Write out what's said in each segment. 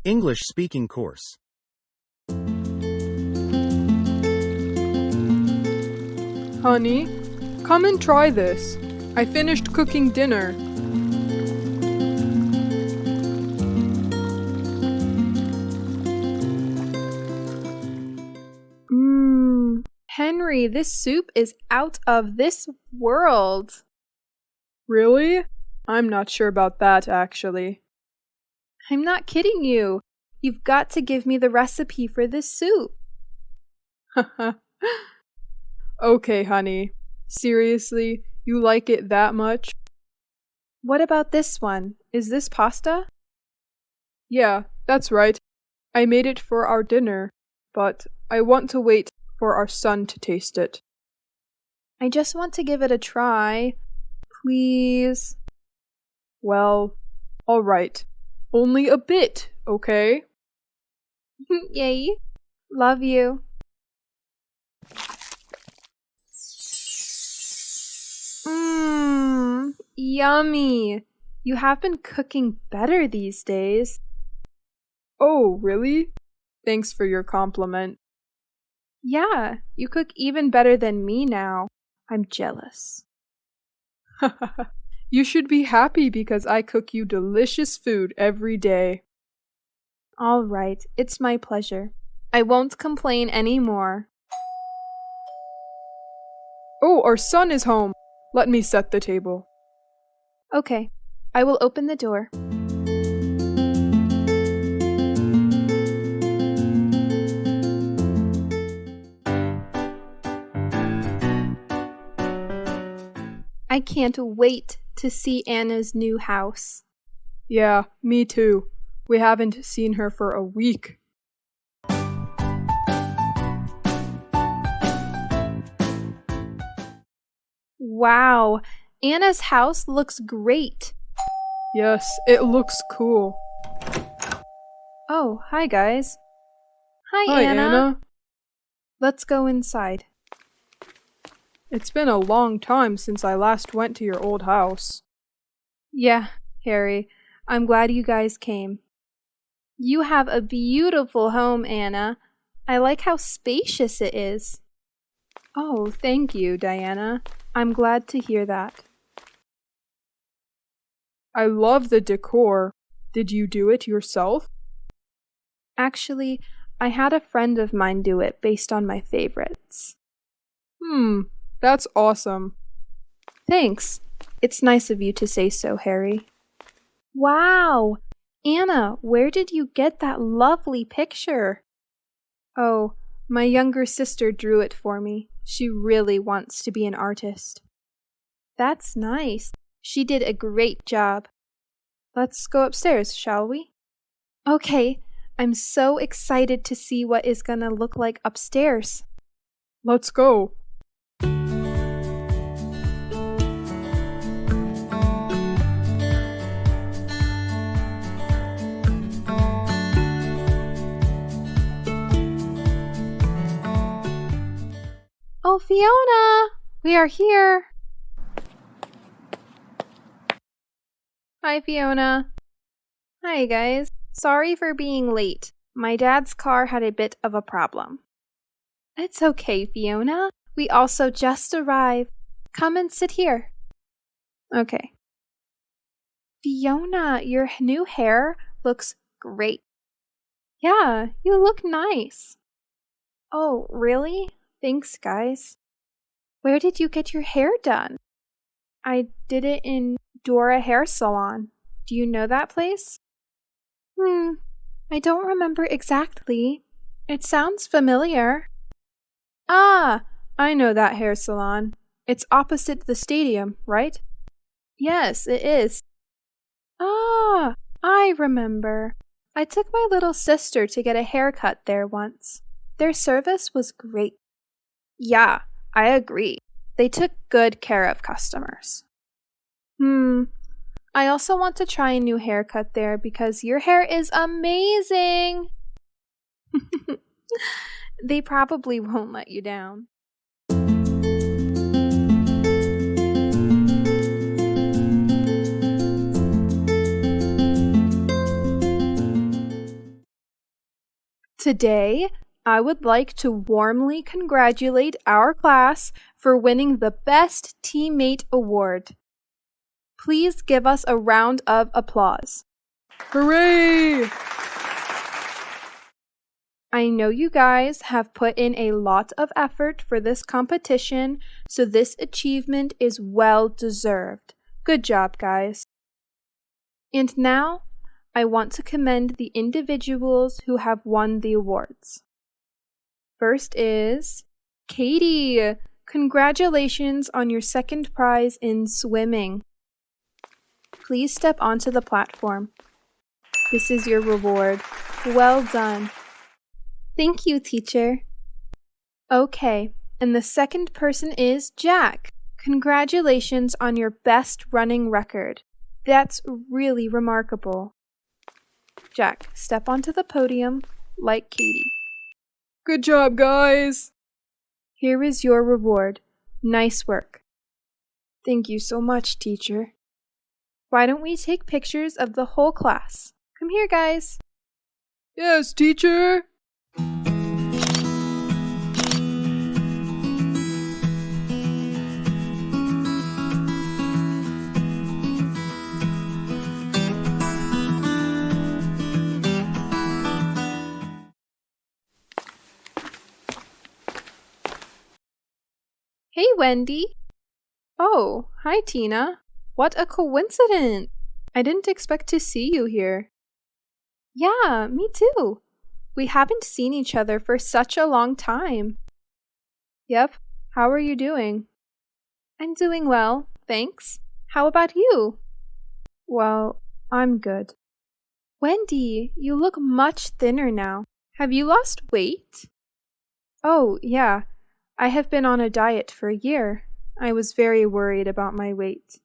English speaking course. Honey, come and try this. I finished cooking dinner. Henry, this soup is out of this world. Really? I'm not sure about that, actually. I'm not kidding you. You've got to give me the recipe for this soup. Okay, honey. Seriously, you like it that much? What about this one? Is this pasta? Yeah, that's right. I made it for our dinner, but I want to wait for our son to taste it. I just want to give it a try. Please. Well, all right. Only a bit, okay? Yay. Love you. Yummy. You have been cooking better these days. Oh, really? Thanks for your compliment. Yeah, you cook even better than me now. I'm jealous. You should be happy because I cook you delicious food every day. All right, it's my pleasure. I won't complain anymore. Oh, our son is home. Let me set the table. Okay, I will open the door. I can't wait to see Anna's new house. Yeah, me too. We haven't seen her for a week. Wow, Anna's house looks great. Yes, it looks cool. Oh, hi guys. Hi, Anna. Let's go inside. It's been a long time since I last went to your old house. Yeah, Harry. I'm glad you guys came. You have a beautiful home, Anna. I like how spacious it is. Oh, thank you, Diana. I'm glad to hear that. I love the decor. Did you do it yourself? Actually, I had a friend of mine do it based on my favorites. That's awesome. Thanks. It's nice of you to say so, Harry. Wow! Anna, where did you get that lovely picture? Oh, my younger sister drew it for me. She really wants to be an artist. That's nice. She did a great job. Let's go upstairs, shall we? Okay, I'm so excited to see what is gonna look like upstairs. Let's go. Oh, Fiona! We are here! Hi, Fiona. Hi, guys. Sorry for being late. My dad's car had a bit of a problem. It's okay, Fiona. We also just arrived. Come and sit here. Okay. Fiona, your new hair looks great. Yeah, you look nice. Oh, really? Thanks, guys. Where did you get your hair done? I did it in Dora Hair Salon. Do you know that place? I don't remember exactly. It sounds familiar. Ah, I know that hair salon. It's opposite the stadium, right? Yes, it is. Ah, I remember. I took my little sister to get a haircut there once. Their service was great. Yeah, I agree. They took good care of customers. I also want to try a new haircut there because your hair is amazing. They probably won't let you down. Today, I would like to warmly congratulate our class for winning the Best Teammate Award. Please give us a round of applause. Hooray! I know you guys have put in a lot of effort for this competition, so this achievement is well deserved. Good job, guys. And now, I want to commend the individuals who have won the awards. First is Katie. Congratulations on your second prize in swimming. Please step onto the platform. This is your reward. Well done. Thank you, teacher. Okay, and the second person is Jack. Congratulations on your best running record. That's really remarkable. Jack, step onto the podium like Katie. Good job, guys! Here is your reward. Nice work. Thank you so much, teacher. Why don't we take pictures of the whole class? Come here, guys. Yes, teacher! Hey, Wendy. Oh, hi, Tina. What a coincidence. I didn't expect to see you here. Yeah, me too. We haven't seen each other for such a long time. Yep. How are you doing? I'm doing well, thanks. How about you? Well, I'm good. Wendy, you look much thinner now. Have you lost weight? Oh, yeah. I have been on a diet for a year. I was very worried about my weight.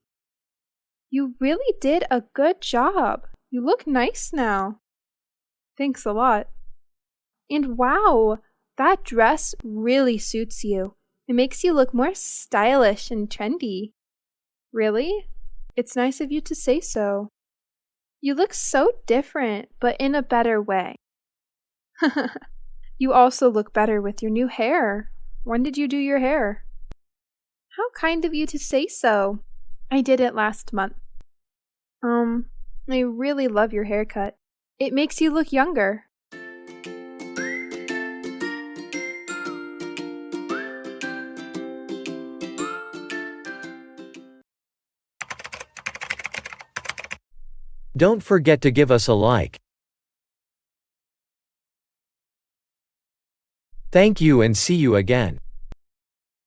You really did a good job. You look nice now. Thanks a lot. And wow, that dress really suits you. It makes you look more stylish and trendy. Really? It's nice of you to say so. You look so different, but in a better way. You also look better with your new hair. When did you do your hair? How kind of you to say so. I did it last month. I really love your haircut. It makes you look younger. Don't forget to give us a like. Thank you and see you again.